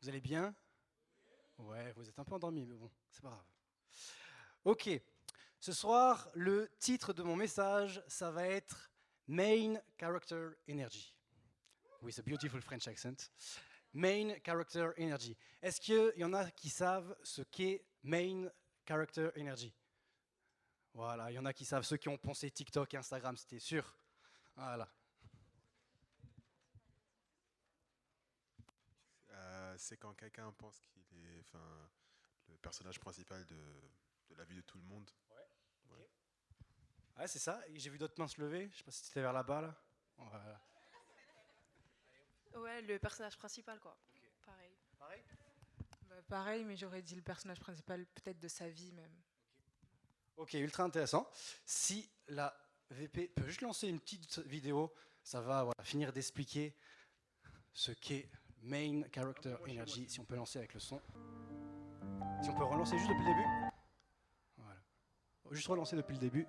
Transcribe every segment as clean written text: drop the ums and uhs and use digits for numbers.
Vous allez bien? Ouais, vous êtes un peu endormis, mais bon, c'est pas grave. Ok, ce soir, le titre de mon message, ça va être Main Character Energy. With a beautiful French accent. Main Character Energy. Est-ce qu'il y en a qui savent ce qu'est Main Character Energy? Voilà, il y en a qui savent, ceux qui ont pensé TikTok et Instagram, c'était sûr. Voilà. C'est quand quelqu'un pense qu'il est le personnage principal de la vie de tout le monde. Ouais, ok. Ouais. Ouais, c'est ça. Et j'ai vu d'autres mains se lever. Je sais pas si c'était vers là-bas, là. Voilà. Ouais, le personnage principal, quoi. Ok. Pareil. Pareil? Bah, pareil, mais j'aurais dit le personnage principal, peut-être de sa vie même. Ok, ultra intéressant. Si la VP peut juste lancer une petite vidéo, ça va finir d'expliquer ce qu'est Main Character Energy. Si on peut lancer avec le son. Si on peut relancer juste depuis le début. Voilà. Juste relancer depuis le début.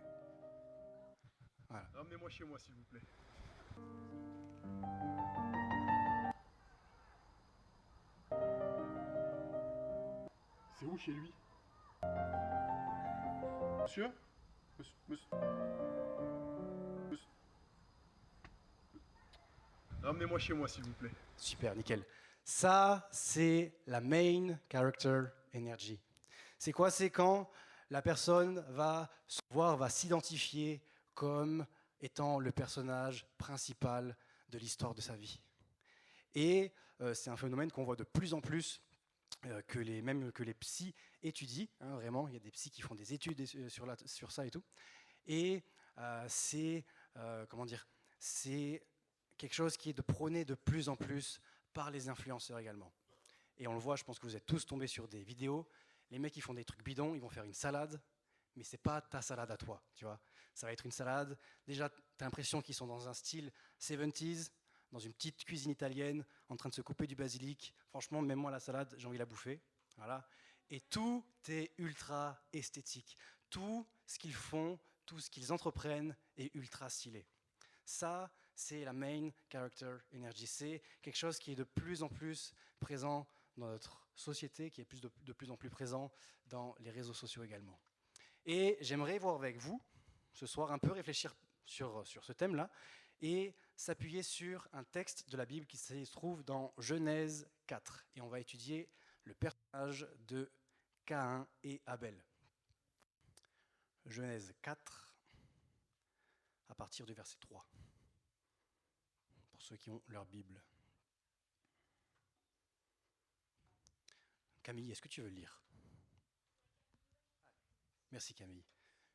Voilà. Emmenez-moi chez moi, s'il vous plaît. C'est où chez lui? Monsieur? Monsieur. Emmenez-moi chez moi, s'il vous plaît. Super, nickel. Ça, c'est la Main Character Energy. C'est quoi? C'est quand la personne va se voir, va s'identifier comme étant le personnage principal de l'histoire de sa vie. Et c'est un phénomène qu'on voit de plus en plus, même que les psys étudient. Hein, vraiment, il y a des psys qui font des études sur ça et tout. Et comment dire, c'est quelque chose qui est de prôné de plus en plus par les influenceurs également. Et on le voit, je pense que vous êtes tous tombés sur des vidéos. Les mecs, ils font des trucs bidons, ils vont faire une salade, mais c'est pas ta salade à toi, tu vois. Ça va être une salade. Déjà, tu as l'impression qu'ils sont dans un style 70s, dans une petite cuisine italienne, en train de se couper du basilic. Franchement, même moi, la salade, j'ai envie de la bouffer. Voilà. Et tout est ultra esthétique. Tout ce qu'ils font, tout ce qu'ils entreprennent est ultra stylé. Ça, c'est la Main Character Energy. C'est quelque chose qui est de plus en plus présent dans notre société, qui est de plus en plus présent dans les réseaux sociaux également. Et j'aimerais voir avec vous, ce soir, un peu réfléchir sur ce thème-là, et s'appuyer sur un texte de la Bible qui se trouve dans Genèse 4. Et on va étudier le personnage de Caïn et Abel. Genèse 4, à partir du verset 3. Pour ceux qui ont leur Bible. Camille, est-ce que tu veux lire? Merci Camille.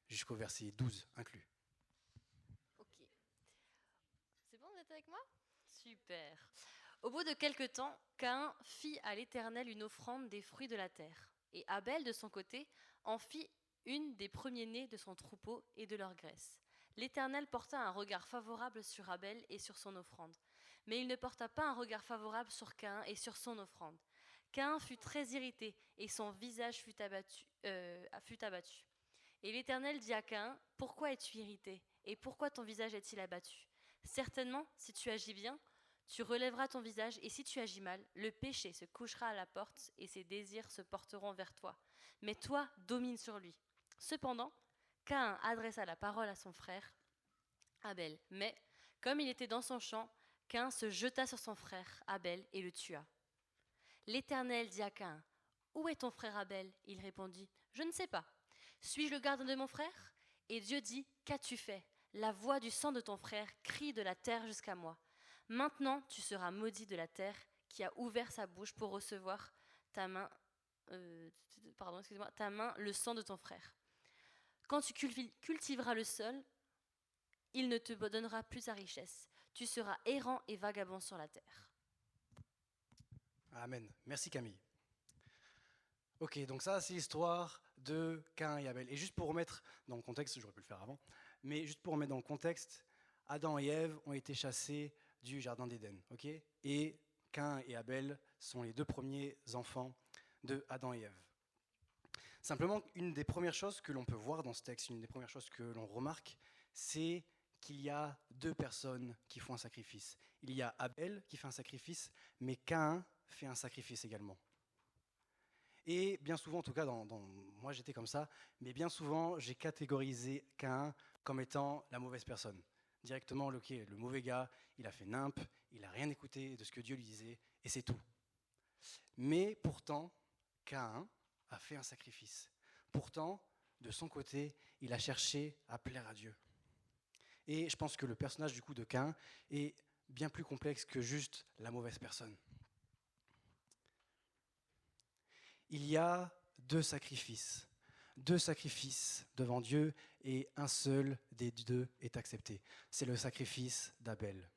Jusqu'au verset 12 inclus. Ok. C'est bon, vous êtes avec moi? Super. Au bout de quelque temps, Caïn fit à l'Éternel une offrande des fruits de la terre. Et Abel, de son côté, en fit une des premiers-nés de son troupeau et de leur graisse. L'Éternel porta un regard favorable sur Abel et sur son offrande. Mais il ne porta pas un regard favorable sur Caïn et sur son offrande. Caïn fut très irrité et son visage fut abattu. Et l'Éternel dit à Caïn, « Pourquoi es-tu irrité? Et pourquoi ton visage est-il abattu? Certainement, si tu agis bien, tu relèveras ton visage, et si tu agis mal, le péché se couchera à la porte et ses désirs se porteront vers toi. Mais toi, domine sur lui. » Cependant, Caïn adressa la parole à son frère Abel. Mais, comme il était dans son champ, Caïn se jeta sur son frère Abel et le tua. L'Éternel dit à Caïn, « Où est ton frère Abel ?» Il répondit, « Je ne sais pas. Suis-je le gardien de mon frère ?» Et Dieu dit, « Qu'as-tu fait ? La voix du sang de ton frère crie de la terre jusqu'à moi. Maintenant, tu seras maudit de la terre qui a ouvert sa bouche pour recevoir ta main, ta main, le sang de ton frère. Quand tu cultiveras le sol, il ne te donnera plus ta richesse. Tu seras errant et vagabond sur la terre. » Amen. Merci Camille. Ok, donc ça c'est l'histoire de Caïn et Abel. Et juste pour remettre dans le contexte, j'aurais pu le faire avant, mais juste pour remettre dans le contexte, Adam et Ève ont été chassés du jardin d'Éden, ok? Et Caïn et Abel sont les deux premiers enfants de Adam et Ève. Simplement, une des premières choses que l'on peut voir dans ce texte, une des premières choses que l'on remarque, c'est qu'il y a deux personnes qui font un sacrifice. Il y a Abel qui fait un sacrifice, mais Caïn fait un sacrifice également. Et bien souvent, en tout cas, moi j'étais comme ça, mais bien souvent j'ai catégorisé Caïn comme étant la mauvaise personne. Directement, le mauvais gars, il a fait nimp, il n'a rien écouté de ce que Dieu lui disait, et c'est tout. Mais pourtant, Caïn a fait un sacrifice. Pourtant, de son côté, il a cherché à plaire à Dieu. Et je pense que le personnage du coup de Caïn est bien plus complexe que juste la mauvaise personne. Il y a deux sacrifices devant Dieu et un seul des deux est accepté. C'est le sacrifice d'Abel.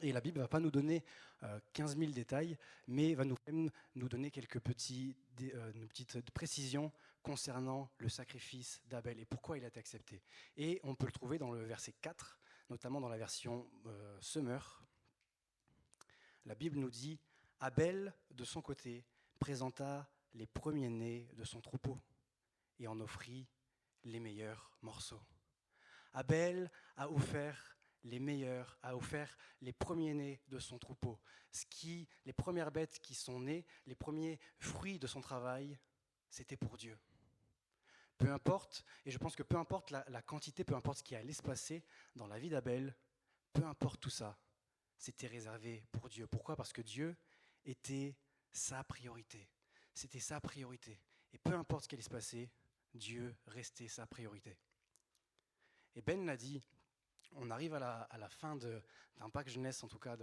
Et la Bible ne va pas nous donner 15 000 détails, mais va nous donner quelques petites précisions concernant le sacrifice d'Abel et pourquoi il a été accepté. Et on peut le trouver dans le verset 4, notamment dans la version Summer. La Bible nous dit « Abel, de son côté, présenta les premiers-nés de son troupeau et en offrit les meilleurs morceaux. » Abel a offert les premiers-nés de son troupeau. Les premières bêtes qui sont nées, les premiers fruits de son travail, c'était pour Dieu. Peu importe, et je pense que peu importe la quantité, peu importe ce qui allait se passer dans la vie d'Abel, peu importe tout ça, c'était réservé pour Dieu. Pourquoi ? Parce que Dieu était sa priorité. C'était sa priorité. Et peu importe ce qui allait se passer, Dieu restait sa priorité. Et Ben l'a dit, on arrive à la fin d'un Pâques jeunesse, en tout cas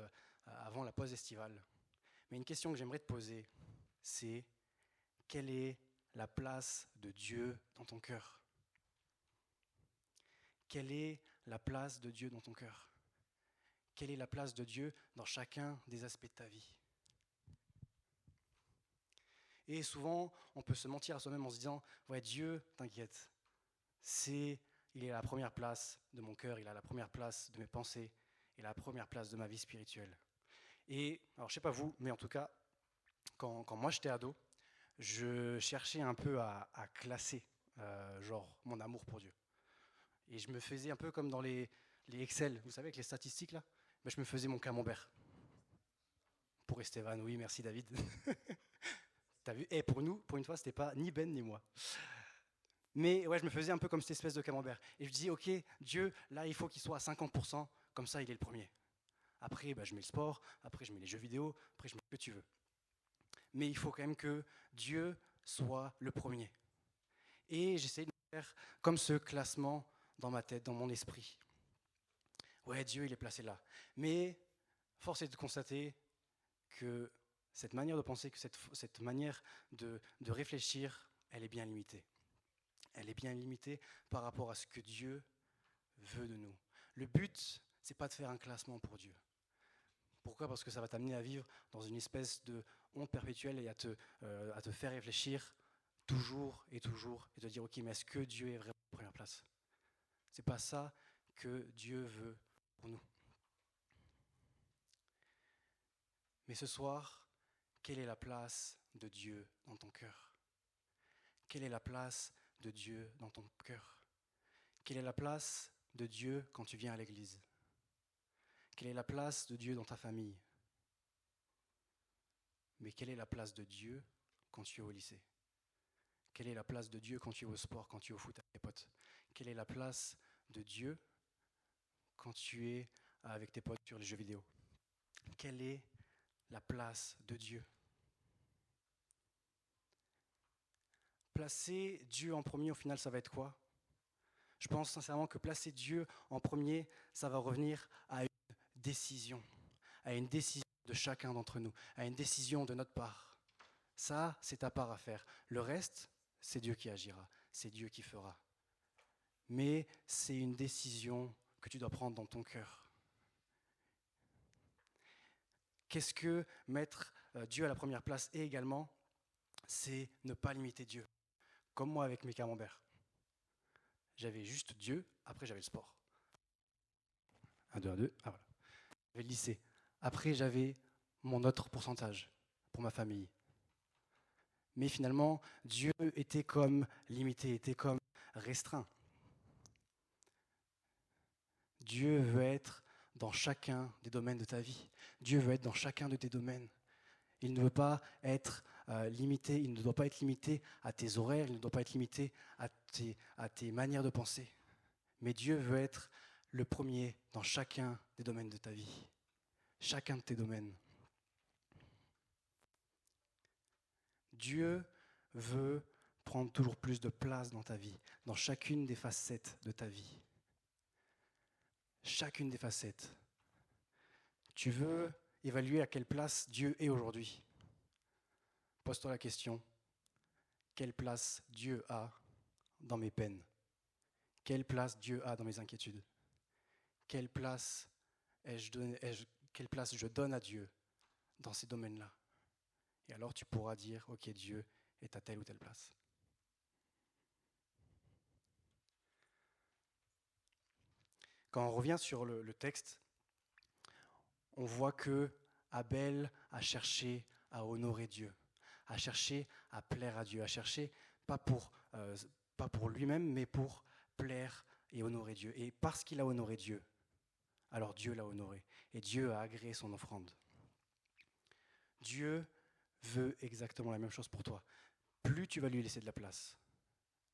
avant la pause estivale. Mais une question que j'aimerais te poser, c'est quelle est la place de Dieu dans ton cœur ? Quelle est la place de Dieu dans ton cœur ? Quelle est la place de Dieu dans chacun des aspects de ta vie ? Et souvent, on peut se mentir à soi-même en se disant « Ouais, Dieu, t'inquiète, il est à la première place de mon cœur, il est à la première place de mes pensées, il est à la première place de ma vie spirituelle. » Et, alors je sais pas vous, mais en tout cas, quand moi j'étais ado, je cherchais un peu à classer mon amour pour Dieu. Et je me faisais un peu comme dans les Excel, vous savez, avec les statistiques là, ben, je me faisais mon camembert. Pour Esteban, oui, merci David. T'as vu ? Et pour nous, pour une fois, c'était pas ni Ben ni moi. Mais ouais, je me faisais un peu comme cette espèce de camembert. Et je dis, ok, Dieu, là, il faut qu'il soit à 50%, comme ça, il est le premier. Après, je mets le sport, après, je mets les jeux vidéo, après, je mets ce que tu veux. Mais il faut quand même que Dieu soit le premier. Et j'essaie de faire comme ce classement dans ma tête, dans mon esprit. Ouais, Dieu, il est placé là. Mais force est de constater que cette manière de penser, que cette manière de réfléchir, elle est bien limitée. Elle est bien limitée par rapport à ce que Dieu veut de nous. Le but, c'est pas de faire un classement pour Dieu. Pourquoi ? Parce que ça va t'amener à vivre dans une espèce de honte perpétuelle et à te faire réfléchir toujours et te dire ok, mais est-ce que Dieu est vraiment en première place ? C'est pas ça que Dieu veut pour nous. Mais ce soir, quelle est la place de Dieu dans ton cœur ? Quelle est la place de Dieu dans ton cœur ? Quelle est la place de Dieu quand tu viens à l'église ? Quelle est la place de Dieu dans ta famille ? Mais quelle est la place de Dieu quand tu es au lycée ? Quelle est la place de Dieu quand tu es au sport, quand tu es au foot avec tes potes ? Quelle est la place de Dieu quand tu es avec tes potes sur les jeux vidéo ? Quelle est la place de Dieu ? Placer Dieu en premier, au final, ça va être quoi ? Je pense sincèrement que placer Dieu en premier, ça va revenir à une décision de chacun d'entre nous, à une décision de notre part. Ça, c'est ta part à faire. Le reste, c'est Dieu qui agira, c'est Dieu qui fera. Mais c'est une décision que tu dois prendre dans ton cœur. Qu'est-ce que mettre Dieu à la première place ? Et également, c'est ne pas limiter Dieu. Comme moi avec mes camemberts. J'avais juste Dieu, après j'avais le sport. 1, 2, 1, 2, ah voilà. J'avais le lycée. Après j'avais mon autre pourcentage pour ma famille. Mais finalement, Dieu était comme limité, était comme restreint. Dieu veut être dans chacun des domaines de ta vie. Dieu veut être dans chacun de tes domaines. Il ne veut pas être limité, il ne doit pas être limité à tes horaires, il ne doit pas être limité à tes manières de penser. Mais Dieu veut être le premier dans chacun des domaines de ta vie, chacun de tes domaines. Dieu veut prendre toujours plus de place dans ta vie, dans chacune des facettes de ta vie. Chacune des facettes. Tu veux évaluer à quelle place Dieu est aujourd'hui. Pose-toi la question, quelle place Dieu a dans mes peines? Quelle place Dieu a dans mes inquiétudes? Quelle place je donne à Dieu dans ces domaines-là? Et alors tu pourras dire, ok, Dieu est à telle ou telle place. Quand on revient sur le texte, on voit que Abel a cherché à honorer Dieu, a cherché à plaire à Dieu, a cherché pas pour lui-même, mais pour plaire et honorer Dieu. Et parce qu'il a honoré Dieu, alors Dieu l'a honoré. Et Dieu a agréé son offrande. Dieu veut exactement la même chose pour toi. Plus tu vas lui laisser de la place,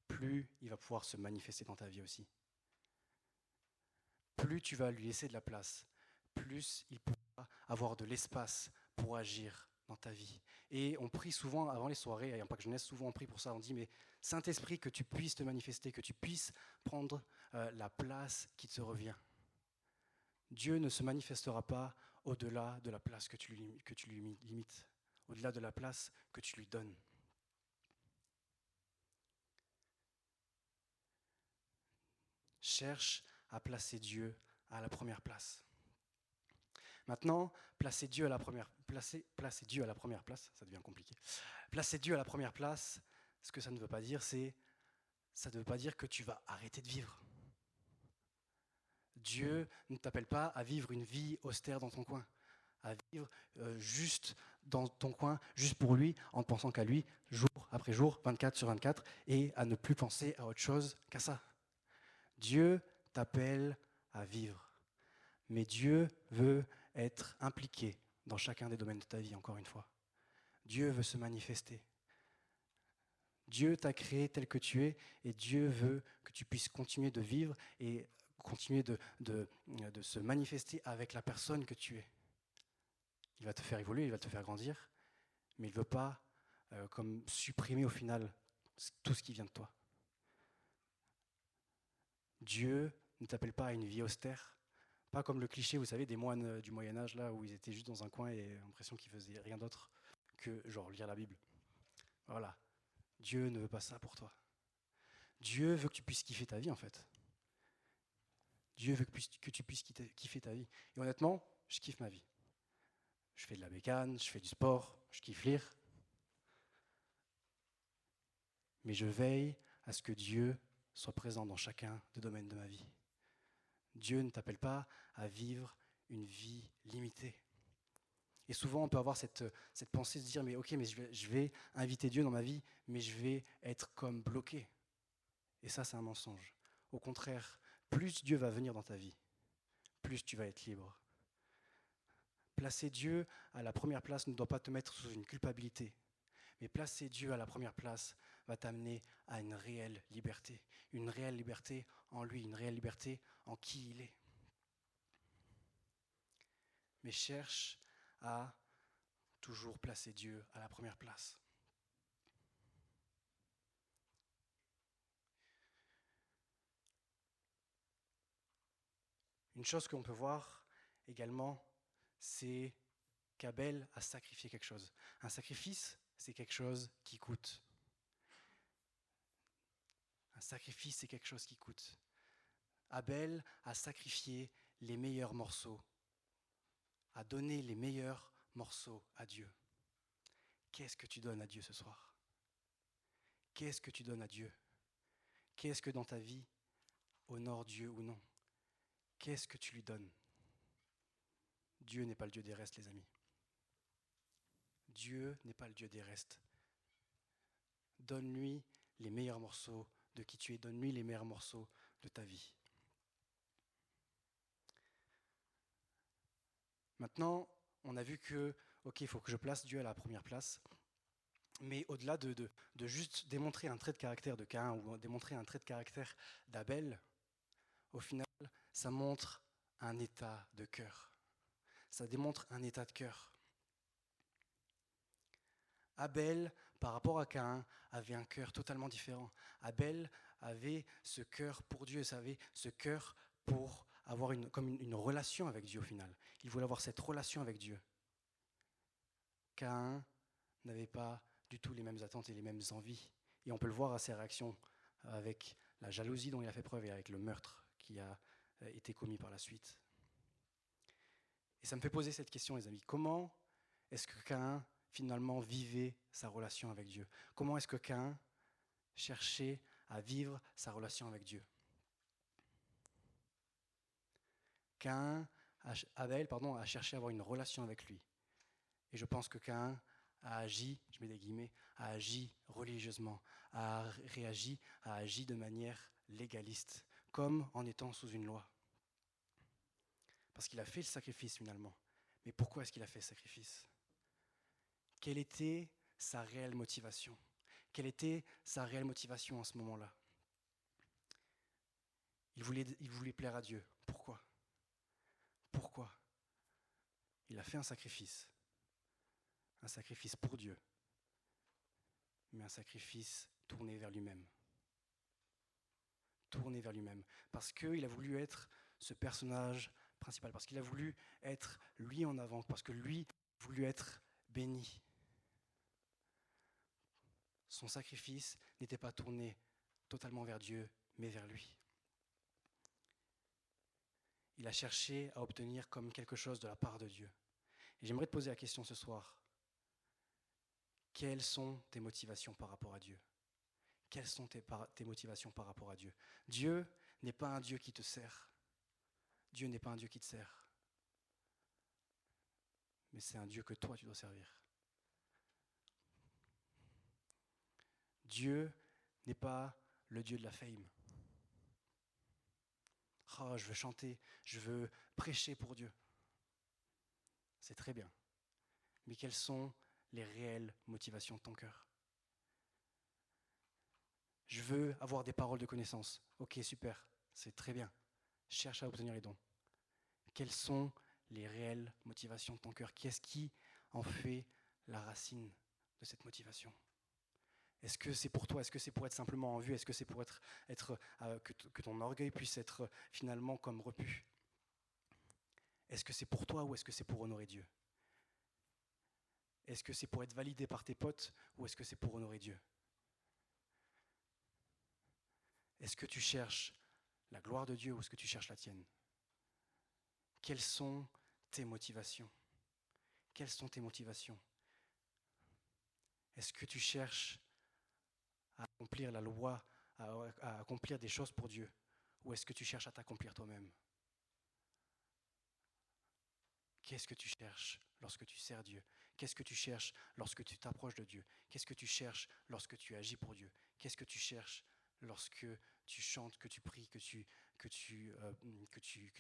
plus il va pouvoir se manifester dans ta vie aussi. Plus tu vas lui laisser de la place, plus il pourra avoir de l'espace pour agir dans ta vie. Et on prie souvent avant les soirées, à Impact Jeunesse, souvent on prie pour ça, on dit mais Saint-Esprit, que tu puisses te manifester, que tu puisses prendre la place qui te revient. Dieu ne se manifestera pas au-delà de la place que tu lui limites, au-delà de la place que tu lui donnes. Cherche à placer Dieu à la première place. Maintenant, placer Dieu à la première place, ça devient compliqué. Placer Dieu à la première place, ce que ça ne veut pas dire, ça ne veut pas dire que tu vas arrêter de vivre. Dieu ne t'appelle pas à vivre une vie austère dans ton coin, à vivre juste dans ton coin, juste pour lui, en pensant qu'à lui, jour après jour, 24/24, et à ne plus penser à autre chose qu'à ça. Dieu t'appelle à vivre, mais Dieu veut être impliqué dans chacun des domaines de ta vie, encore une fois. Dieu veut se manifester. Dieu t'a créé tel que tu es, et Dieu veut que tu puisses continuer de vivre et continuer de se manifester avec la personne que tu es. Il va te faire évoluer, il va te faire grandir, mais il ne veut pas comme supprimer au final tout ce qui vient de toi. Dieu ne t'appelle pas à une vie austère, pas comme le cliché, vous savez, des moines du Moyen-Âge, là, où ils étaient juste dans un coin et l'impression qu'ils faisaient rien d'autre que genre lire la Bible. Voilà. Dieu ne veut pas ça pour toi. Dieu veut que tu puisses kiffer ta vie, en fait. Dieu veut que tu puisses kiffer ta vie. Et honnêtement, je kiffe ma vie. Je fais de la bécane, je fais du sport, je kiffe lire. Mais je veille à ce que Dieu soit présent dans chacun des domaines de ma vie. Dieu ne t'appelle pas à vivre une vie limitée. Et souvent, on peut avoir cette pensée de se dire, mais ok, mais je vais inviter Dieu dans ma vie, mais je vais être comme bloqué. Et ça, c'est un mensonge. Au contraire, plus Dieu va venir dans ta vie, plus tu vas être libre. Placer Dieu à la première place ne doit pas te mettre sous une culpabilité. Mais placer Dieu à la première place va t'amener à une réelle liberté en lui, une réelle liberté en qui il est. Mais cherche à toujours placer Dieu à la première place. Une chose qu'on peut voir également, c'est qu'Abel a sacrifié quelque chose. Un sacrifice, c'est quelque chose qui coûte. Un sacrifice, c'est quelque chose qui coûte. Abel a sacrifié les meilleurs morceaux, a donné les meilleurs morceaux à Dieu. Qu'est-ce que tu donnes à Dieu ce soir? Qu'est-ce que tu donnes à Dieu? Qu'est-ce que dans ta vie honore Dieu ou non? Qu'est-ce que tu lui donnes? Dieu n'est pas le Dieu des restes, les amis. Dieu n'est pas le Dieu des restes. Donne-lui les meilleurs morceaux de qui tu es. Donne-lui les meilleurs morceaux de ta vie. Maintenant, on a vu que ok, il faut que je place Dieu à la première place. Mais au-delà de juste démontrer un trait de caractère de Caïn ou démontrer un trait de caractère d'Abel, au final, ça montre un état de cœur. Ça démontre un état de cœur. Abel, par rapport à Caïn, avait un cœur totalement différent. Abel avait ce cœur pour Dieu, avait ce cœur pour avoir une relation avec Dieu au final. Il voulait avoir cette relation avec Dieu. Caïn n'avait pas du tout les mêmes attentes et les mêmes envies. Et on peut le voir à ses réactions avec la jalousie dont il a fait preuve et avec le meurtre qui a été commis par la suite. Et ça me fait poser cette question, les amis. Comment est-ce que Caïn finalement vivait sa relation avec Dieu? Comment est-ce que Caïn cherchait à vivre sa relation avec Dieu? Abel a cherché à avoir une relation avec lui. Et je pense que Caïn a agi, je mets des guillemets, a agi religieusement, a agi de manière légaliste, comme en étant sous une loi. Parce qu'il a fait le sacrifice finalement. Mais pourquoi est-ce qu'il a fait le sacrifice? Quelle était sa réelle motivation? Quelle était sa réelle motivation en ce moment-là? Il voulait plaire à Dieu. Pourquoi? Pourquoi? Il a fait un sacrifice pour Dieu, mais un sacrifice tourné vers lui-même. Tourné vers lui-même. Parce qu'il a voulu être ce personnage principal, parce qu'il a voulu être lui en avant, parce que lui a voulu être béni. Son sacrifice n'était pas tourné totalement vers Dieu, mais vers lui. Il a cherché à obtenir comme quelque chose de la part de Dieu. Et j'aimerais te poser la question ce soir. Quelles sont tes motivations par rapport à Dieu? Quelles sont tes motivations par rapport à Dieu? Dieu n'est pas un Dieu qui te sert. Dieu n'est pas un Dieu qui te sert. Mais c'est un Dieu que toi tu dois servir. Dieu n'est pas le Dieu de la fame. Oh, je veux chanter, je veux prêcher pour Dieu. C'est très bien. Mais quelles sont les réelles motivations de ton cœur? Je veux avoir des paroles de connaissance. Ok, super, c'est très bien. Cherche à obtenir les dons. Quelles sont les réelles motivations de ton cœur? Qu'est-ce qui en fait la racine de cette motivation? Est-ce que c'est pour toi? Est-ce que c'est pour être simplement en vue? Est-ce que c'est pour que ton orgueil puisse être finalement comme repu? Est-ce que c'est pour toi ou est-ce que c'est pour honorer Dieu? Est-ce que c'est pour être validé par tes potes ou est-ce que c'est pour honorer Dieu? Est-ce que tu cherches la gloire de Dieu ou est-ce que tu cherches la tienne? Quelles sont tes motivations? Quelles sont tes motivations? Est-ce que tu cherches à accomplir la loi, à accomplir des choses pour Dieu? Ou est-ce que tu cherches à t'accomplir toi-même? Qu'est-ce que tu cherches lorsque tu sers Dieu? Qu'est-ce que tu cherches lorsque tu t'approches de Dieu? Qu'est-ce que tu cherches lorsque tu agis pour Dieu? Qu'est-ce que tu cherches lorsque tu chantes, que tu pries, que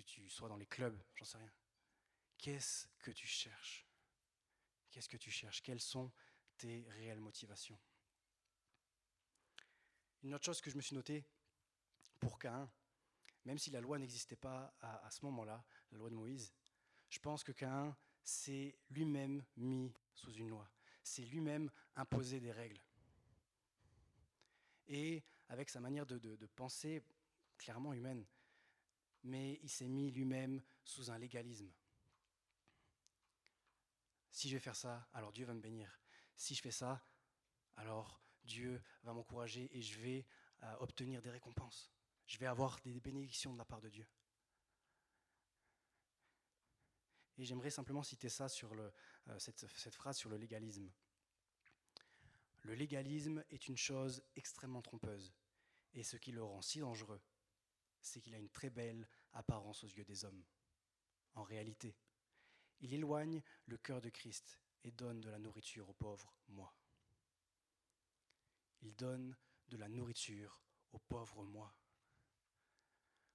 tu sois dans les clubs? J'en sais rien. Qu'est-ce que tu cherches? Qu'est-ce que tu cherches? Quelles sont tes réelles motivations? Une autre chose que je me suis notée pour Caïn, même si la loi n'existait pas à ce moment-là, la loi de Moïse, je pense que Caïn s'est lui-même mis sous une loi, s'est lui-même imposé des règles. Et avec sa manière de penser clairement humaine, mais il s'est mis lui-même sous un légalisme. Si je vais faire ça, alors Dieu va me bénir. Si je fais ça, alors Dieu va m'encourager et je vais obtenir des récompenses. Je vais avoir des bénédictions de la part de Dieu. Et j'aimerais simplement citer ça sur cette phrase sur le légalisme. Le légalisme est une chose extrêmement trompeuse. Et ce qui le rend si dangereux, c'est qu'il a une très belle apparence aux yeux des hommes. En réalité, il éloigne le cœur de Christ et donne de la nourriture aux pauvres, moi. Il donne de la nourriture aux pauvres, moi.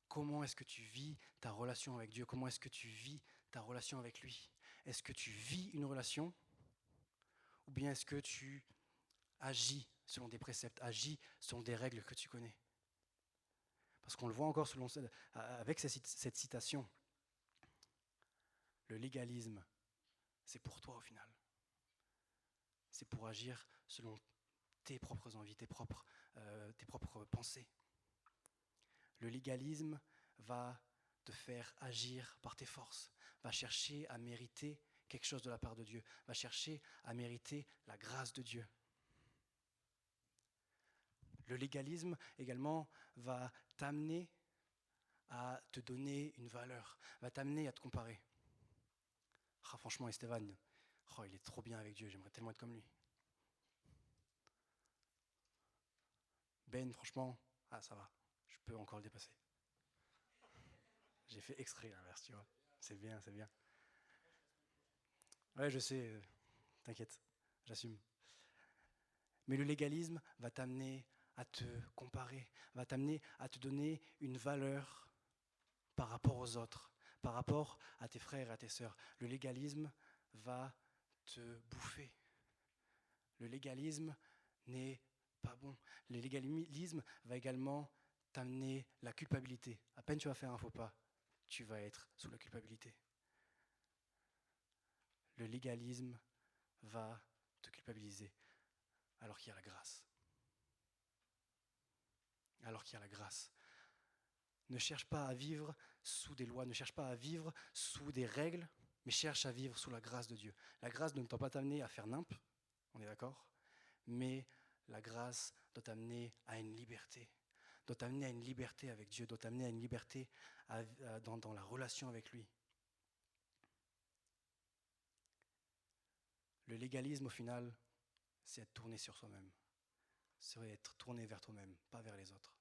Comment est-ce que tu vis ta relation avec Dieu? Comment est-ce que tu vis ta relation avec lui? Est-ce que tu vis une relation ou bien est-ce que tu agis selon des préceptes, agis selon des règles que tu connais? Parce qu'on le voit encore avec cette citation. Le légalisme, c'est pour toi au final. C'est pour agir selon tes propres envies, tes propres pensées. Le légalisme va te faire agir par tes forces, va chercher à mériter quelque chose de la part de Dieu, va chercher à mériter la grâce de Dieu. Le légalisme également va t'amener à te donner une valeur, va t'amener à te comparer. Ah, franchement, Esteban, il est trop bien avec Dieu, j'aimerais tellement être comme lui. Ben, franchement, ça va, je peux encore le dépasser. J'ai fait exprès l'inverse, tu vois. C'est bien, c'est bien. Ouais, je sais, t'inquiète, j'assume. Mais le légalisme va t'amener à te comparer, va t'amener à te donner une valeur par rapport aux autres, par rapport à tes frères et à tes sœurs. Le légalisme va te bouffer. Le légalisme n'est pas bon. Le légalisme va également t'amener la culpabilité. À peine tu vas faire un faux pas, tu vas être sous la culpabilité. Le légalisme va te culpabiliser alors qu'il y a la grâce. Alors qu'il y a la grâce. Ne cherche pas à vivre sous des lois, ne cherche pas à vivre sous des règles, mais cherche à vivre sous la grâce de Dieu. La grâce ne doit pas t'amener à faire nimp, on est d'accord? Mais la grâce doit t'amener à une liberté. Doit t'amener à une liberté avec Dieu, doit t'amener à une liberté dans la relation avec lui. Le légalisme, au final, c'est être tourné sur soi-même. C'est être tourné vers toi-même, pas vers les autres.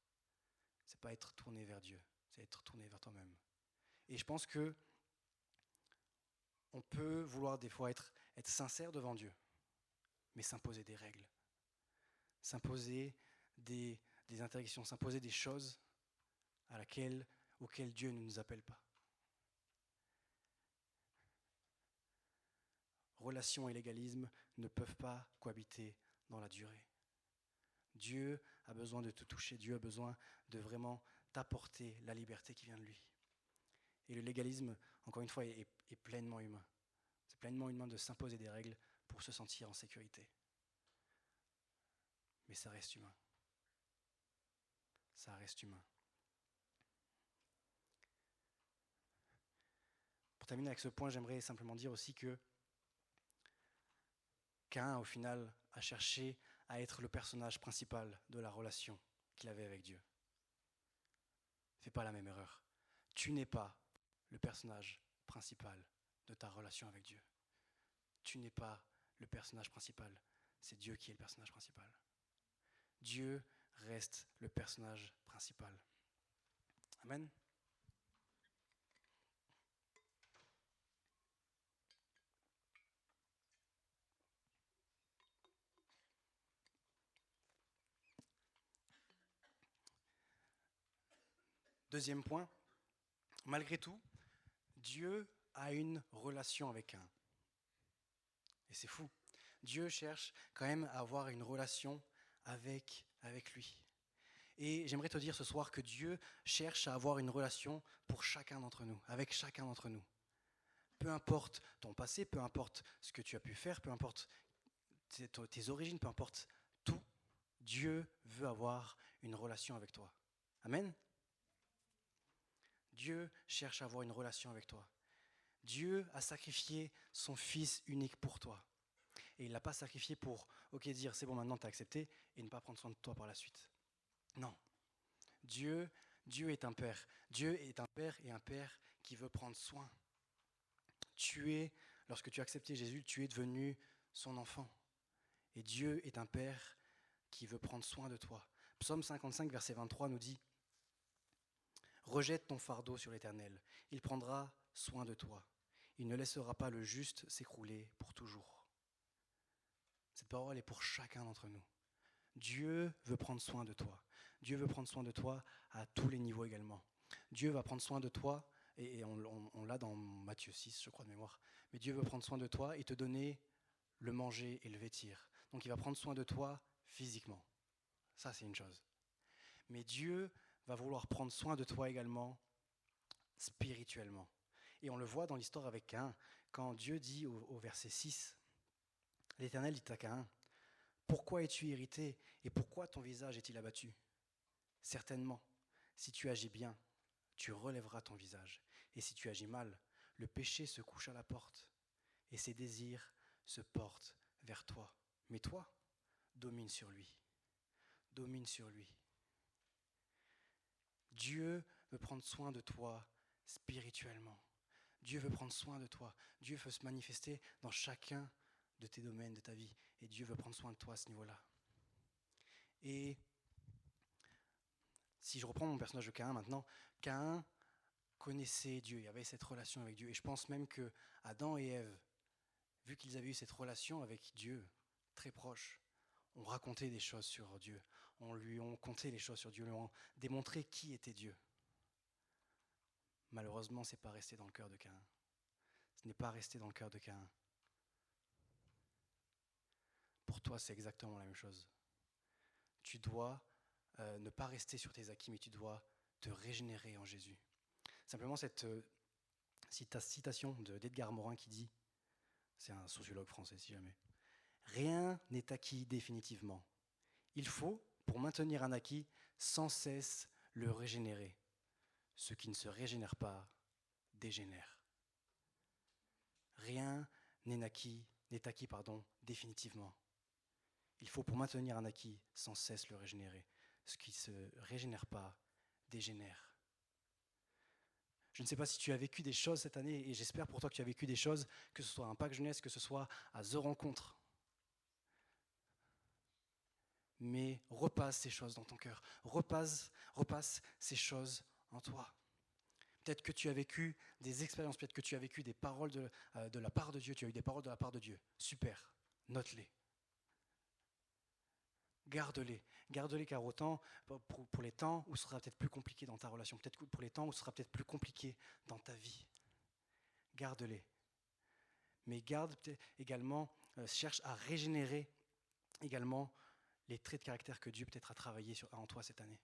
C'est pas être tourné vers Dieu, c'est être tourné vers toi-même. Et je pense que on peut vouloir des fois être sincère devant Dieu, mais s'imposer des règles, s'imposer des interdictions, s'imposer des choses auxquelles Dieu ne nous appelle pas. Relation et légalisme ne peuvent pas cohabiter dans la durée. Dieu a besoin de te toucher, Dieu a besoin de vraiment t'apporter la liberté qui vient de lui. Et le légalisme, encore une fois, est pleinement humain. C'est pleinement humain de s'imposer des règles pour se sentir en sécurité. Mais ça reste humain. Ça reste humain. Pour terminer avec ce point, j'aimerais simplement dire aussi que Caïn, au final, a cherché à être le personnage principal de la relation qu'il avait avec Dieu. Fais pas la même erreur. Tu n'es pas le personnage principal de ta relation avec Dieu. Tu n'es pas le personnage principal. C'est Dieu qui est le personnage principal. Dieu reste le personnage principal. Amen. Deuxième point, malgré tout, Dieu a une relation avec Caïn. Et c'est fou. Dieu cherche quand même à avoir une relation avec lui. Et j'aimerais te dire ce soir que Dieu cherche à avoir une relation pour chacun d'entre nous, avec chacun d'entre nous. Peu importe ton passé, peu importe ce que tu as pu faire, peu importe tes origines, peu importe tout, Dieu veut avoir une relation avec toi. Amen. Dieu cherche à avoir une relation avec toi. Dieu a sacrifié son Fils unique pour toi. Et il ne l'a pas sacrifié pour, dire c'est bon, maintenant tu as accepté, et ne pas prendre soin de toi par la suite. Non. Dieu est un Père. Dieu est un Père et un Père qui veut prendre soin. Lorsque tu as accepté Jésus, tu es devenu son enfant. Et Dieu est un Père qui veut prendre soin de toi. Psaume 55, verset 23 nous dit « Rejette ton fardeau sur l'Éternel, il prendra soin de toi. Il ne laissera pas le juste s'écrouler pour toujours. » Cette parole est pour chacun d'entre nous. Dieu veut prendre soin de toi. Dieu veut prendre soin de toi à tous les niveaux également. Dieu va prendre soin de toi, et on l'a dans Matthieu 6, je crois de mémoire, mais Dieu veut prendre soin de toi et te donner le manger et le vêtir. Donc il va prendre soin de toi physiquement. Ça, c'est une chose. Mais Dieu va vouloir prendre soin de toi également spirituellement. Et on le voit dans l'histoire avec Caïn, quand Dieu dit au verset 6, l'Éternel dit à Caïn, « Pourquoi es-tu irrité et pourquoi ton visage est-il abattu ? Certainement, si tu agis bien, tu relèveras ton visage. Et si tu agis mal, le péché se couche à la porte et ses désirs se portent vers toi. Mais toi, domine sur lui. Domine sur lui. » Dieu veut prendre soin de toi spirituellement. Dieu veut prendre soin de toi. Dieu veut se manifester dans chacun de tes domaines de ta vie. Et Dieu veut prendre soin de toi à ce niveau-là. Et si je reprends mon personnage de Caïn maintenant, Caïn connaissait Dieu, il y avait cette relation avec Dieu. Et je pense même que Adam et Ève, vu qu'ils avaient eu cette relation avec Dieu très proche, ont raconté des choses sur Dieu. On lui ont conté les choses sur Dieu, lui ont démontré qui était Dieu. Malheureusement, ce n'est pas resté dans le cœur de Caïn. Ce n'est pas resté dans le cœur de Caïn. Pour toi, c'est exactement la même chose. Tu dois ne pas rester sur tes acquis, mais tu dois te régénérer en Jésus. Simplement cette citation d'Edgar Morin qui dit, c'est un sociologue français si jamais, « Rien n'est acquis définitivement. Il faut, pour maintenir un acquis, sans cesse le régénérer. Ce qui ne se régénère pas dégénère. » Rien n'est acquis définitivement. Il faut, pour maintenir un acquis, sans cesse le régénérer. Ce qui ne se régénère pas dégénère. Je ne sais pas si tu as vécu des choses cette année, et j'espère pour toi que tu as vécu des choses, que ce soit à Impact Jeunesse, que ce soit à The Rencontre. Mais repasse ces choses dans ton cœur. Repasse ces choses en toi. Peut-être que tu as vécu des expériences, peut-être que tu as vécu des paroles de la part de Dieu, tu as eu des paroles de la part de Dieu. Super, note-les. Garde-les car autant pour les temps où ce sera peut-être plus compliqué dans ta relation, peut-être pour les temps où ce sera peut-être plus compliqué dans ta vie. Garde-les. Mais garde également, cherche à régénérer également les traits de caractère que Dieu peut-être a travaillé en toi cette année.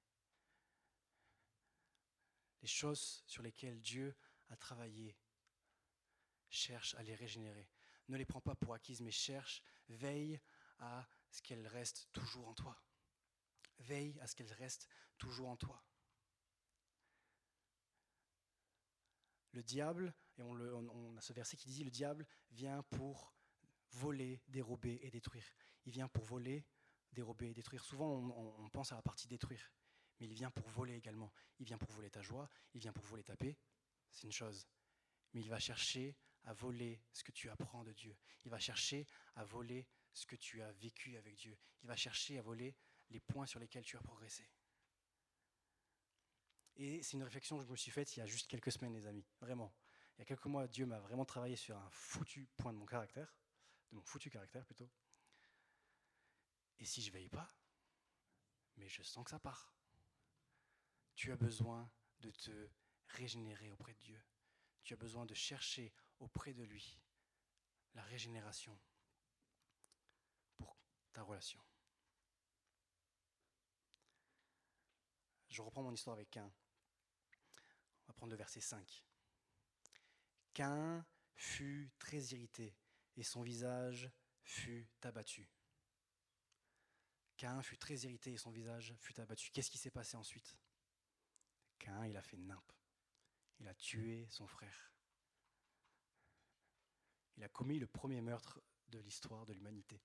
Les choses sur lesquelles Dieu a travaillé, cherche à les régénérer. Ne les prends pas pour acquises, mais veille à ce qu'elles restent toujours en toi. Veille à ce qu'elles restent toujours en toi. Le diable, et on a ce verset qui dit, le diable vient pour voler, dérober et détruire. Il vient pour voler, dérober et détruire. Souvent, on pense à la partie détruire, mais il vient pour voler également. Il vient pour voler ta joie, il vient pour voler ta paix, c'est une chose. Mais il va chercher à voler ce que tu apprends de Dieu. Il va chercher à voler ce que tu as vécu avec Dieu. Il va chercher à voler les points sur lesquels tu as progressé. Et c'est une réflexion que je me suis faite il y a juste quelques semaines, les amis. Vraiment. Il y a quelques mois, Dieu m'a vraiment travaillé sur un foutu point de mon caractère, de mon foutu caractère plutôt. Et si je ne veille pas, mais je sens que ça part. Tu as besoin de te régénérer auprès de Dieu. Tu as besoin de chercher auprès de lui la régénération pour ta relation. Je reprends mon histoire avec Caïn. On va prendre le verset 5. Caïn fut très irrité et son visage fut abattu. Caïn fut très irrité et son visage fut abattu. Qu'est-ce qui s'est passé ensuite ? Caïn, il a fait nimp. Il a tué son frère. Il a commis le premier meurtre de l'histoire de l'humanité.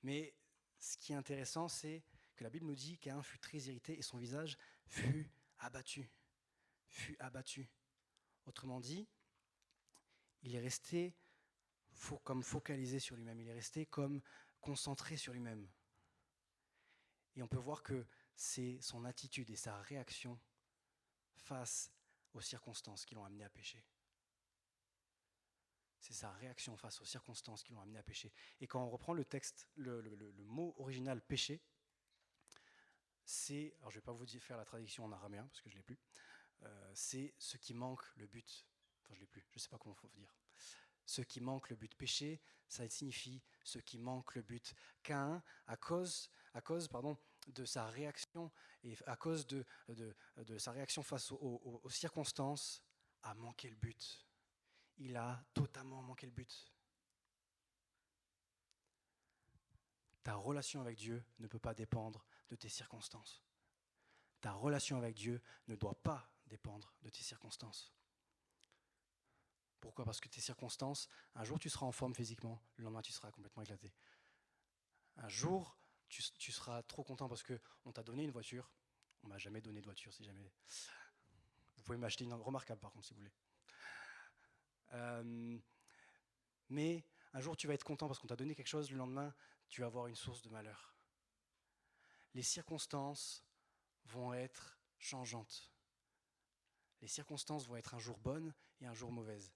Mais ce qui est intéressant, c'est que la Bible nous dit qu'Caïn fut très irrité et son visage fut abattu. Fut abattu. Autrement dit, il est resté comme focalisé sur lui-même. Il est resté comme concentré sur lui-même. Et on peut voir que c'est son attitude et sa réaction face aux circonstances qui l'ont amené à pécher. C'est sa réaction face aux circonstances qui l'ont amené à pécher. Et quand on reprend le texte, le mot original péché, c'est, alors je ne vais pas vous faire la traduction en araméen parce que je ne l'ai plus, c'est ce qui manque le but. Attends, je l'ai plus, je ne sais pas comment il faut dire. Ceux qui manquent le but. Péché, ça signifie ceux qui manquent le but. Caïn, à cause de sa réaction et à cause de sa réaction face aux circonstances, a manqué le but. Il a totalement manqué le but. Ta relation avec Dieu ne peut pas dépendre de tes circonstances. Ta relation avec Dieu ne doit pas dépendre de tes circonstances. Pourquoi ? Parce que tes circonstances, un jour tu seras en forme physiquement, le lendemain tu seras complètement éclaté. Un jour tu seras trop content parce qu'on t'a donné une voiture. On m'a jamais donné de voiture, si jamais. Vous pouvez m'acheter une remarquable par contre si vous voulez. Mais un jour tu vas être content parce qu'on t'a donné quelque chose, le lendemain tu vas avoir une source de malheur. Les circonstances vont être changeantes. Les circonstances vont être un jour bonnes et un jour mauvaises.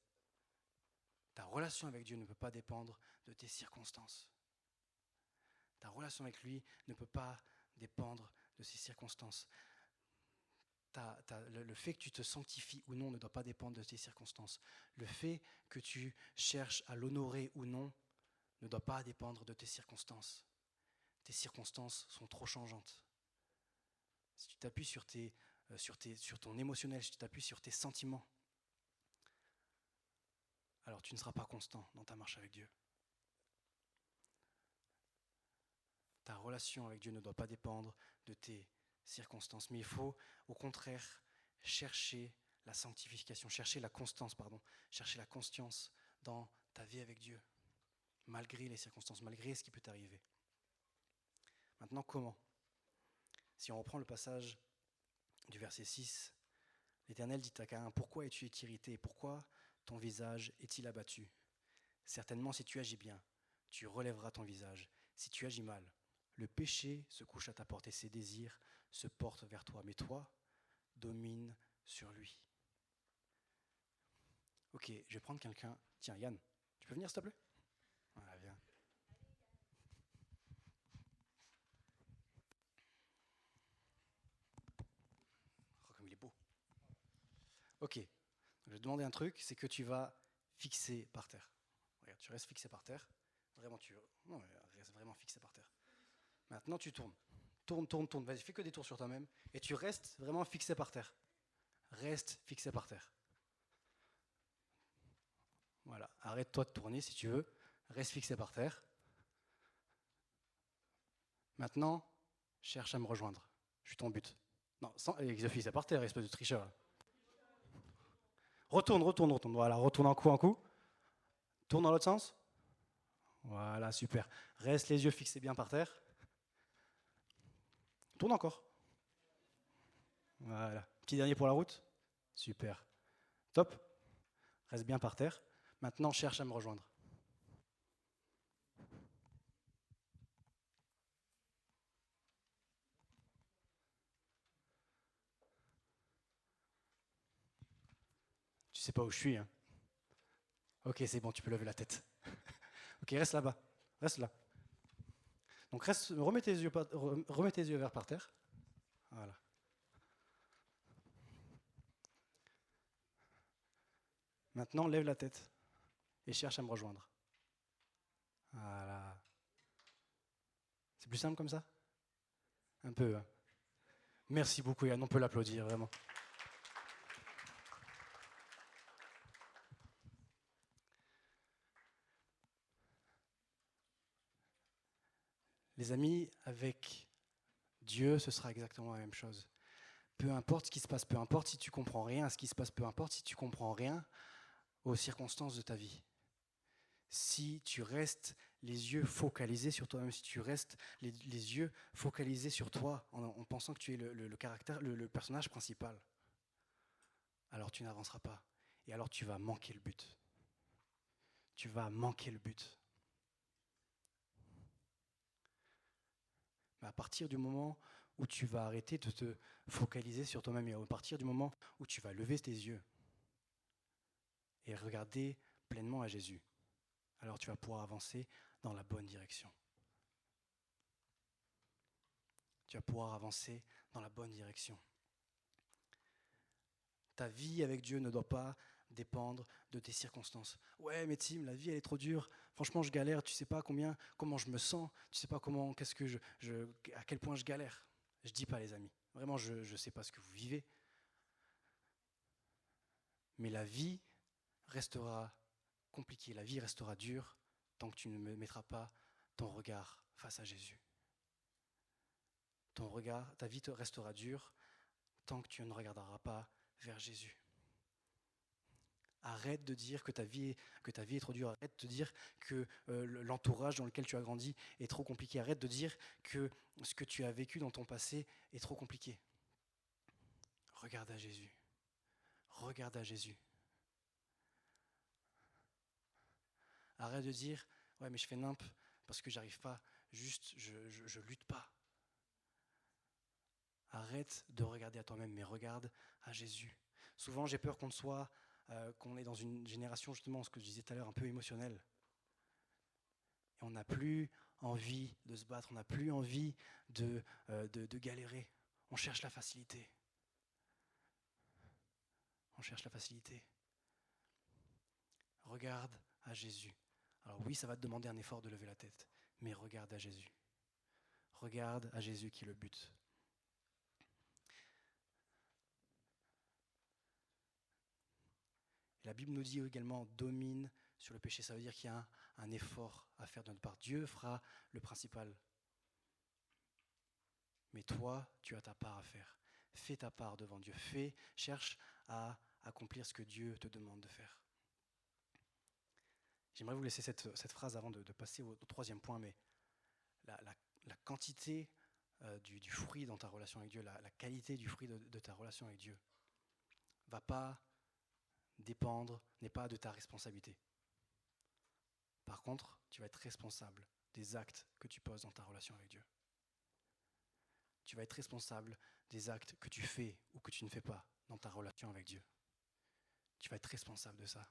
Ta relation avec Dieu ne peut pas dépendre de tes circonstances. Ta relation avec lui ne peut pas dépendre de ses circonstances. Le fait que tu te sanctifies ou non ne doit pas dépendre de tes circonstances. Le fait que tu cherches à l'honorer ou non ne doit pas dépendre de tes circonstances. Tes circonstances sont trop changeantes. Si tu t'appuies sur ton émotionnel, si tu t'appuies sur tes sentiments, alors tu ne seras pas constant dans ta marche avec Dieu. Ta relation avec Dieu ne doit pas dépendre de tes circonstances, mais il faut au contraire chercher la sanctification, chercher la constance dans ta vie avec Dieu, malgré les circonstances, malgré ce qui peut t'arriver. Maintenant, comment ? Si on reprend le passage du verset 6, l'Éternel dit à Caïn, « Pourquoi es-tu irrité ? Pourquoi ton visage est-il abattu ? Certainement, si tu agis bien, tu relèveras ton visage. Si tu agis mal, le péché se couche à ta porte et ses désirs se portent vers toi. Mais toi, domine sur lui. » Ok, je vais prendre quelqu'un. Tiens, Yann, tu peux venir s'il te plaît ? Voilà, viens. Oh, comme il est beau. Ok, je vais te demander un truc, c'est que tu vas fixer par terre. Regarde, tu restes fixé par terre. Vraiment, reste vraiment fixé par terre. Maintenant, tu tournes. Tourne. Vas-y, fais que des tours sur toi-même. Et tu restes vraiment fixé par terre. Reste fixé par terre. Voilà, arrête-toi de tourner si tu veux. Reste fixé par terre. Maintenant, cherche à me rejoindre. Je suis ton but. Non, sans fixé par terre, espèce de tricheur. Retourne. Voilà, retourne en coup. Tourne dans l'autre sens. Voilà, super. Reste les yeux fixés bien par terre. Tourne encore. Voilà. Petit dernier pour la route. Super. Top. Reste bien par terre. Maintenant, cherche à me rejoindre. Tu sais pas où je suis, hein ? Ok, c'est bon, tu peux lever la tête. Ok, reste là-bas. Reste là. Donc remets tes yeux vers par terre. Voilà. Maintenant, lève la tête et cherche à me rejoindre. Voilà. C'est plus simple comme ça ? Un peu. Hein. Merci beaucoup, Yann. On peut l'applaudir, vraiment. Les amis, avec Dieu, ce sera exactement la même chose. Peu importe ce qui se passe, peu importe si tu comprends rien à ce qui se passe, peu importe si tu comprends rien aux circonstances de ta vie. Si tu restes les yeux focalisés sur toi-même, si tu restes les yeux focalisés sur toi en pensant que tu es le personnage principal, alors tu n'avanceras pas. Et alors tu vas manquer le but. Tu vas manquer le but. Mais à partir du moment où tu vas arrêter de te focaliser sur toi-même et à partir du moment où tu vas lever tes yeux et regarder pleinement à Jésus, alors tu vas pouvoir avancer dans la bonne direction. Tu vas pouvoir avancer dans la bonne direction. Ta vie avec Dieu ne doit pas dépendre de tes circonstances. Ouais, mais Tim, la vie, elle est trop dure. Franchement, je galère. Tu sais pas comment je me sens. Tu sais pas à quel point je galère. Je dis pas, les amis. Vraiment, je sais pas ce que vous vivez. Mais la vie restera compliquée. La vie restera dure tant que tu ne mettras pas ton regard face à Jésus. Ta vie restera dure tant que tu ne regarderas pas vers Jésus. Arrête de dire que ta vie est trop dure. Arrête de dire que l'entourage dans lequel tu as grandi est trop compliqué. Arrête de dire que ce que tu as vécu dans ton passé est trop compliqué. Regarde à Jésus. Regarde à Jésus. Arrête de dire « Ouais, mais je fais nimp parce que j'arrive pas. Juste, je lutte pas. » Arrête de regarder à toi-même, mais regarde à Jésus. Souvent, j'ai peur qu'on est dans une génération, justement, ce que je disais tout à l'heure, un peu émotionnelle. Et on n'a plus envie de se battre, on n'a plus envie de galérer. On cherche la facilité. On cherche la facilité. Regarde à Jésus. Alors oui, ça va te demander un effort de lever la tête, mais regarde à Jésus. Regarde à Jésus qui est le but. La Bible nous dit également « domine sur le péché ». Ça veut dire qu'il y a un effort à faire de notre part. Dieu fera le principal. Mais toi, tu as ta part à faire. Fais ta part devant Dieu. Cherche à accomplir ce que Dieu te demande de faire. J'aimerais vous laisser cette phrase avant de passer au troisième point, mais la quantité du fruit dans ta relation avec Dieu, la qualité du fruit de ta relation avec Dieu, va pas dépendre, n'est pas de ta responsabilité. Par contre, tu vas être responsable des actes que tu poses dans ta relation avec Dieu. Tu vas être responsable des actes que tu fais ou que tu ne fais pas dans ta relation avec Dieu. Tu vas être responsable de ça.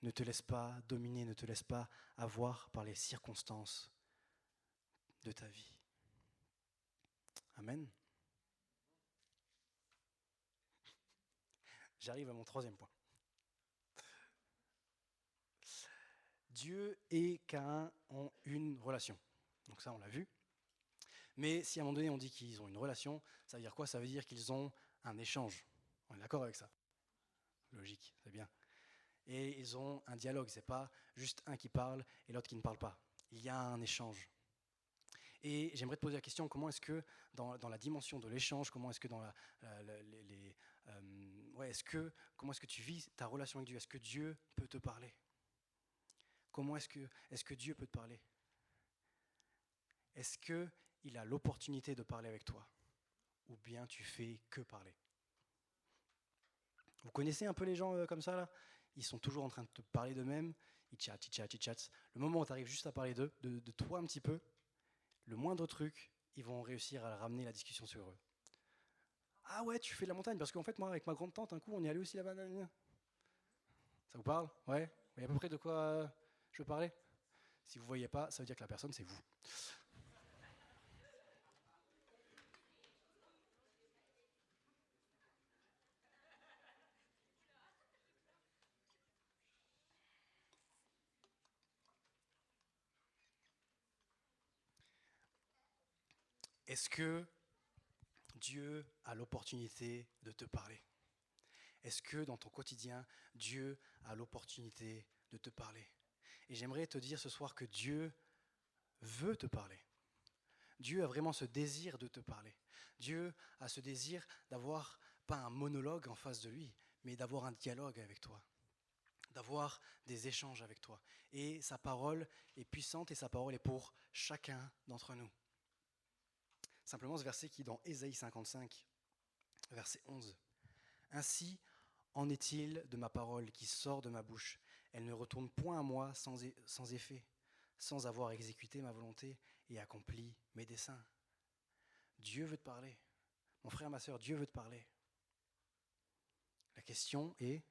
Ne te laisse pas dominer, ne te laisse pas avoir par les circonstances de ta vie. Amen. J'arrive à mon troisième point. Dieu et Caïn ont une relation. Donc ça, on l'a vu. Mais si à un moment donné, on dit qu'ils ont une relation, ça veut dire quoi? Ça veut dire qu'ils ont un échange. On est d'accord avec ça? Logique, c'est bien. Et ils ont un dialogue, c'est pas juste un qui parle et l'autre qui ne parle pas. Il y a un échange. Et j'aimerais te poser la question, comment est-ce que dans la dimension de l'échange, comment est-ce que comment est-ce que tu vis ta relation avec Dieu? Est-ce que Dieu peut te parler? Comment est-ce que Dieu peut te parler? Est-ce qu'il a l'opportunité de parler avec toi? Ou bien tu fais que parler? Vous connaissez un peu les gens comme ça là? Ils sont toujours en train de te parler d'eux-mêmes, ils chattent. Le moment où tu arrives juste à parler d'eux, de toi un petit peu, le moindre truc, ils vont réussir à ramener la discussion sur eux. Ah ouais, tu fais de la montagne, parce qu'en fait, moi, avec ma grande tante, un coup, on est allé aussi là-bas. Ça vous parle? Ouais? Vous voyez à peu près de quoi je veux parler? Si vous ne voyez pas, ça veut dire que la personne, c'est vous. Est-ce que Dieu a l'opportunité de te parler? Est-ce que dans ton quotidien, Dieu a l'opportunité de te parler? Et j'aimerais te dire ce soir que Dieu veut te parler. Dieu a vraiment ce désir de te parler. Dieu a ce désir d'avoir pas un monologue en face de lui, mais d'avoir un dialogue avec toi, d'avoir des échanges avec toi. Et sa parole est puissante et sa parole est pour chacun d'entre nous. Simplement ce verset qui est dans Ésaïe 55, verset 11. « Ainsi en est-il de ma parole qui sort de ma bouche. Elle ne retourne point à moi sans effet, sans avoir exécuté ma volonté et accompli mes desseins. » Dieu veut te parler. Mon frère, ma sœur, Dieu veut te parler. La question est,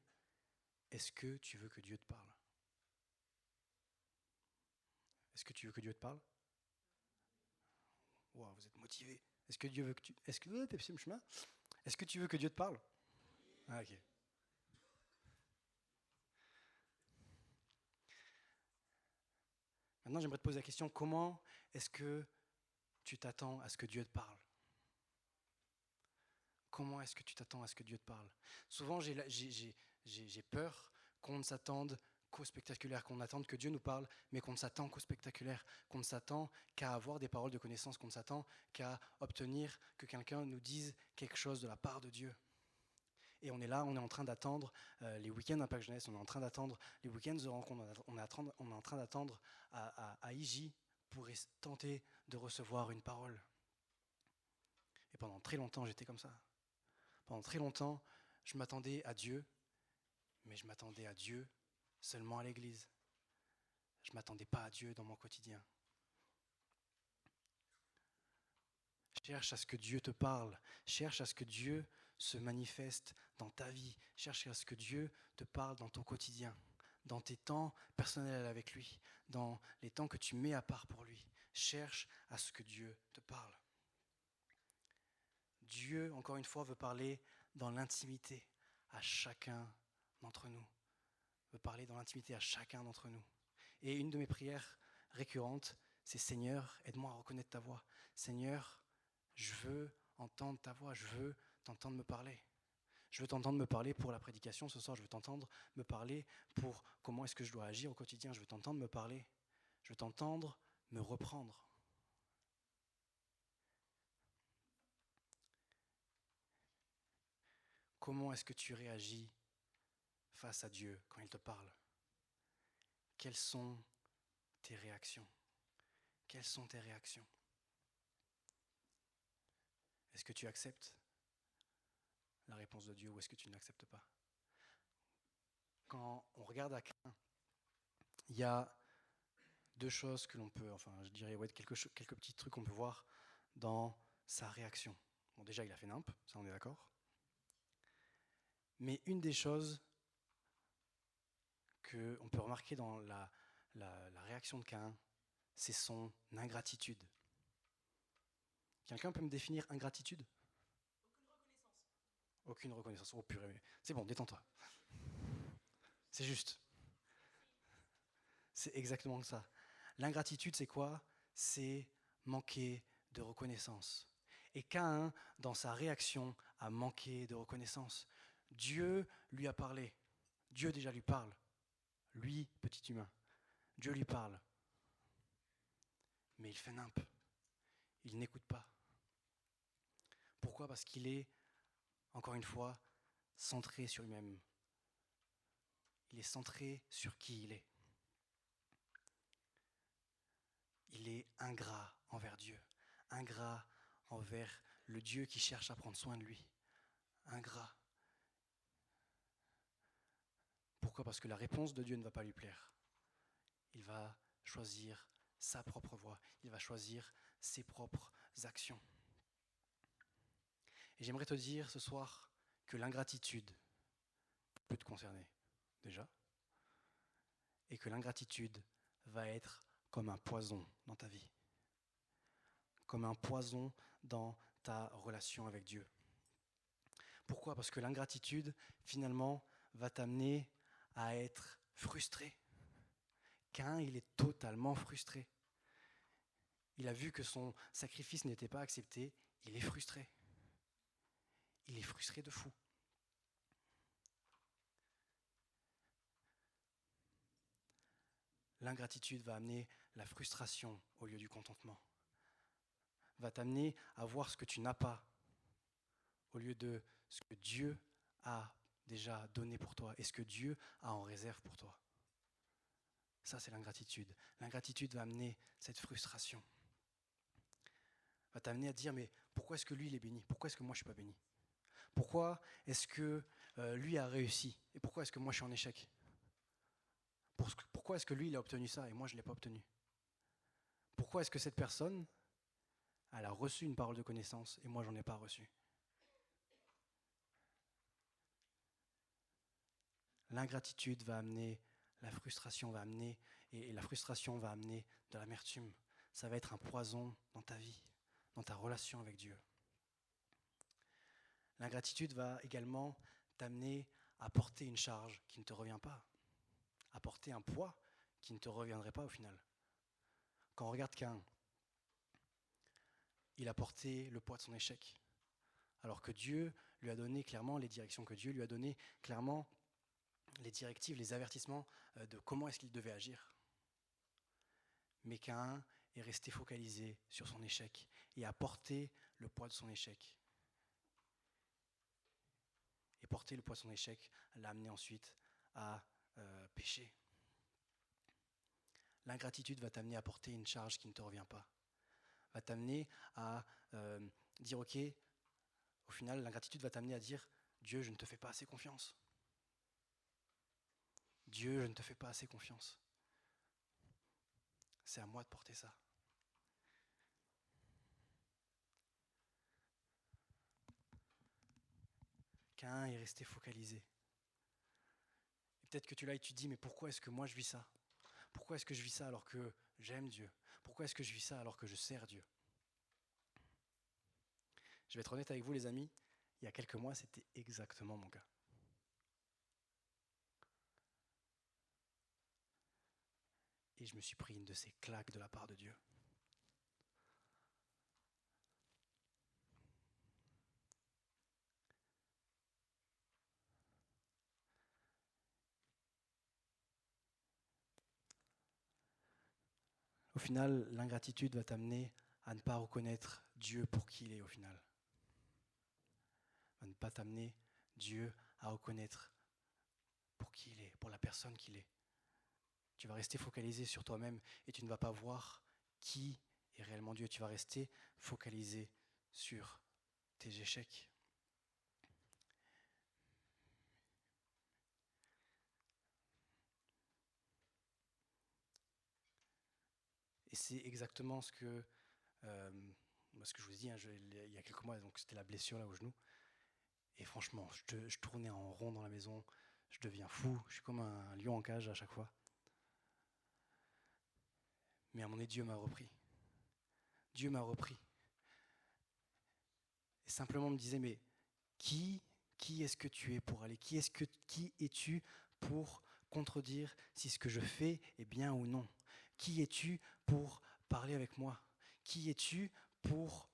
est-ce que tu veux que Dieu te parle? Est-ce que tu veux que Dieu te parle? Wow, vous êtes motivés. Est-ce que tu veux que Dieu te parle? Ah, ok. Maintenant, j'aimerais te poser la question, comment est-ce que tu t'attends à ce que Dieu te parle? Comment est-ce que tu t'attends à ce que Dieu te parle? Souvent, j'ai peur qu'on ne s'attende qu'au spectaculaire, qu'on attende que Dieu nous parle, mais qu'on ne s'attend qu'au spectaculaire, qu'on ne s'attend qu'à avoir des paroles de connaissance, qu'on ne s'attend qu'à obtenir que quelqu'un nous dise quelque chose de la part de Dieu. Et on est là, on est en train d'attendre les week-ends Impact Jeunesse, on est en train d'attendre les week-ends de rencontre, on est en train d'attendre à IJ pour tenter de recevoir une parole. Et pendant très longtemps, j'étais comme ça. Pendant très longtemps, je m'attendais à Dieu, mais je m'attendais à Dieu seulement à l'église. Je ne m'attendais pas à Dieu dans mon quotidien. Cherche à ce que Dieu te parle. Cherche à ce que Dieu se manifeste dans ta vie. Cherche à ce que Dieu te parle dans ton quotidien, dans tes temps personnels avec lui, dans les temps que tu mets à part pour lui. Cherche à ce que Dieu te parle. Dieu, encore une fois, veut parler dans l'intimité à chacun d'entre nous. Veut parler dans l'intimité à chacun d'entre nous. Et une de mes prières récurrentes, c'est « Seigneur, aide-moi à reconnaître ta voix. Seigneur, je veux entendre ta voix, je veux t'entendre me parler. Je veux t'entendre me parler pour la prédication ce soir, je veux t'entendre me parler pour comment est-ce que je dois agir au quotidien, je veux t'entendre me parler, je veux t'entendre me reprendre. » Comment est-ce que tu réagis face à Dieu quand il te parle? Quelles sont tes réactions? Quelles sont tes réactions? Est-ce que tu acceptes la réponse de Dieu ou est-ce que tu ne l'acceptes pas? Quand on regarde à Caïn, il y a deux choses que l'on peut, je dirais, quelques petits trucs qu'on peut voir dans sa réaction. Bon, déjà, il a fait nimp, ça on est d'accord. Mais une des choses qu'on peut remarquer dans la réaction de Caïn, c'est son ingratitude. Quelqu'un peut me définir ingratitude? Aucune reconnaissance. Oh purée, c'est bon, détends-toi. C'est juste. C'est exactement ça. L'ingratitude, c'est quoi? C'est manquer de reconnaissance. Et Caïn, dans sa réaction, a manqué de reconnaissance. Dieu lui a parlé. Dieu déjà lui parle. Lui, petit humain. Dieu lui parle. Mais il fait nimp. Il n'écoute pas. Pourquoi? Parce qu'il est, encore une fois, centré sur lui-même. Il est centré sur qui il est. Il est ingrat envers Dieu, ingrat envers le Dieu qui cherche à prendre soin de lui. Ingrat. Pourquoi? Parce que la réponse de Dieu ne va pas lui plaire. Il va choisir sa propre voie, il va choisir ses propres actions. Et j'aimerais te dire ce soir que l'ingratitude peut te concerner, déjà, et que l'ingratitude va être comme un poison dans ta vie, comme un poison dans ta relation avec Dieu. Pourquoi? Parce que l'ingratitude, finalement, va t'amener à être frustré. Caïn, il est totalement frustré. Il a vu que son sacrifice n'était pas accepté, il est frustré. Il est frustré de fou. L'ingratitude va amener la frustration au lieu du contentement. Va t'amener à voir ce que tu n'as pas au lieu de ce que Dieu a déjà donné pour toi et ce que Dieu a en réserve pour toi. Ça, c'est l'ingratitude. L'ingratitude va amener cette frustration. Va t'amener à te dire, mais pourquoi est-ce que lui, il est béni? Pourquoi est-ce que moi, je ne suis pas béni? Pourquoi est-ce que lui a réussi? Et pourquoi est-ce que moi, je suis en échec? Pourquoi est-ce que lui, il a obtenu ça et moi, je ne l'ai pas obtenu? Pourquoi est-ce que cette personne, elle a reçu une parole de connaissance et moi, je n'en ai pas reçu? L'ingratitude va amener, la frustration va amener, et la frustration va amener de l'amertume. Ça va être un poison dans ta vie, dans ta relation avec Dieu. L'ingratitude va également t'amener à porter une charge qui ne te revient pas, à porter un poids qui ne te reviendrait pas au final. Quand on regarde Caïn, il a porté le poids de son échec, alors que Dieu lui a donné clairement les directions, que Dieu lui a donné clairement les directives, les avertissements de comment est-ce qu'il devait agir. Mais Caïn est resté focalisé sur son échec et a porté le poids de son échec. Et porter le poids de son échec l'a amené ensuite à pécher. L'ingratitude va t'amener à porter une charge qui ne te revient pas. Va t'amener à dire ok, au final l'ingratitude va t'amener à dire Dieu, je ne te fais pas assez confiance. Dieu, je ne te fais pas assez confiance. C'est à moi de porter ça. Caïn est resté focalisé. Et peut-être que tu l'as et tu te dis, mais pourquoi est-ce que moi je vis ça? Pourquoi est-ce que je vis ça alors que j'aime Dieu? Pourquoi est-ce que je vis ça alors que je sers Dieu? Je vais être honnête avec vous les amis, il y a quelques mois c'était exactement mon cas. Et je me suis pris une de ces claques de la part de Dieu. Au final, l'ingratitude va t'amener à ne pas reconnaître Dieu pour qui il est au final. Va ne pas t'amener Dieu à reconnaître pour qui il est, pour la personne qu'il est. Tu vas rester focalisé sur toi-même et tu ne vas pas voir qui est réellement Dieu. Tu vas rester focalisé sur tes échecs. Et c'est exactement ce que je vous ai dit, il y a quelques mois, donc c'était la blessure là au genou. Et franchement, je tournais en rond dans la maison, je deviens fou, je suis comme un lion en cage à chaque fois. Mais à un moment donné, Dieu m'a repris. Dieu m'a repris. Et simplement me disait, mais qui est-ce que tu es pour aller? Qui es-tu pour contredire si ce que je fais est bien ou non? Qui es-tu pour parler avec moi? Qui es-tu pour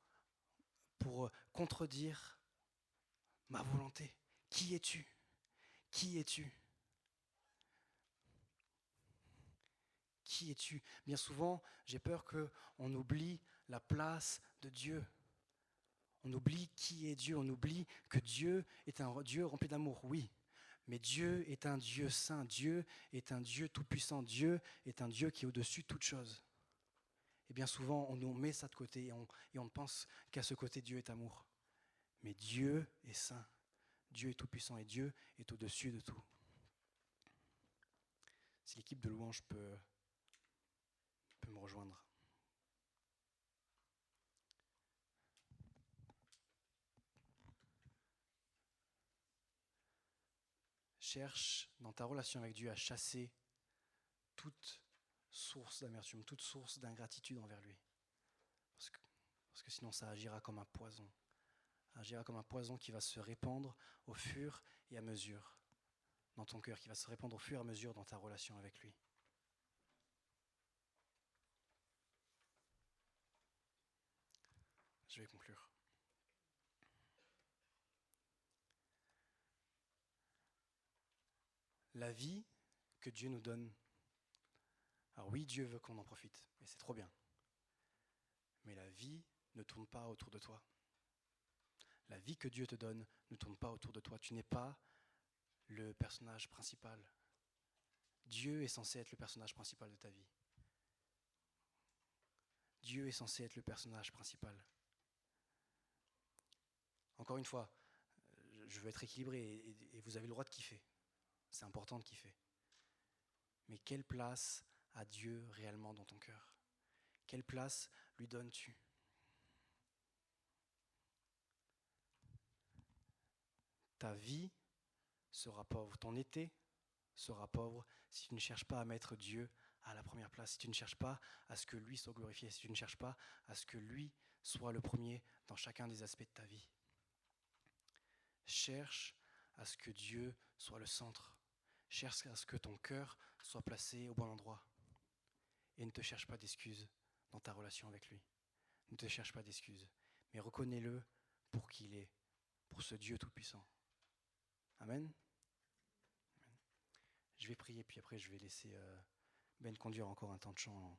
contredire ma volonté? Qui es-tu? Qui es-tu? Qui es-tu? Bien souvent, j'ai peur qu'on oublie la place de Dieu. On oublie qui est Dieu, on oublie que Dieu est un Dieu rempli d'amour, oui. Mais Dieu est un Dieu saint, Dieu est un Dieu tout-puissant, Dieu est un Dieu qui est au-dessus de toute chose. Et bien souvent, on met ça de côté et on pense qu'à ce côté, Dieu est amour. Mais Dieu est saint, Dieu est tout-puissant et Dieu est au-dessus de tout. Si l'équipe de louange peut me rejoindre. Cherche dans ta relation avec Dieu à chasser toute source d'amertume, toute source d'ingratitude envers lui. Parce que sinon ça agira comme un poison. Agira comme un poison qui va se répandre au fur et à mesure dans ton cœur, qui va se répandre au fur et à mesure dans ta relation avec lui. Je vais conclure. La vie que Dieu nous donne, alors oui, Dieu veut qu'on en profite, et c'est trop bien. Mais la vie ne tourne pas autour de toi. La vie que Dieu te donne ne tourne pas autour de toi. Tu n'es pas le personnage principal. Dieu est censé être le personnage principal de ta vie. Dieu est censé être le personnage principal. Encore une fois, je veux être équilibré et vous avez le droit de kiffer. C'est important de kiffer. Mais quelle place a Dieu réellement dans ton cœur? Quelle place lui donnes-tu? Ta vie sera pauvre, ton été sera pauvre si tu ne cherches pas à mettre Dieu à la première place, si tu ne cherches pas à ce que lui soit glorifié, si tu ne cherches pas à ce que lui soit le premier dans chacun des aspects de ta vie. Cherche à ce que Dieu soit le centre. Cherche à ce que ton cœur soit placé au bon endroit. Et ne te cherche pas d'excuses dans ta relation avec lui. Ne te cherche pas d'excuses, mais reconnais-le pour qui il est, pour ce Dieu tout-puissant. Amen. Je vais prier, puis après je vais laisser Ben conduire encore un temps de chant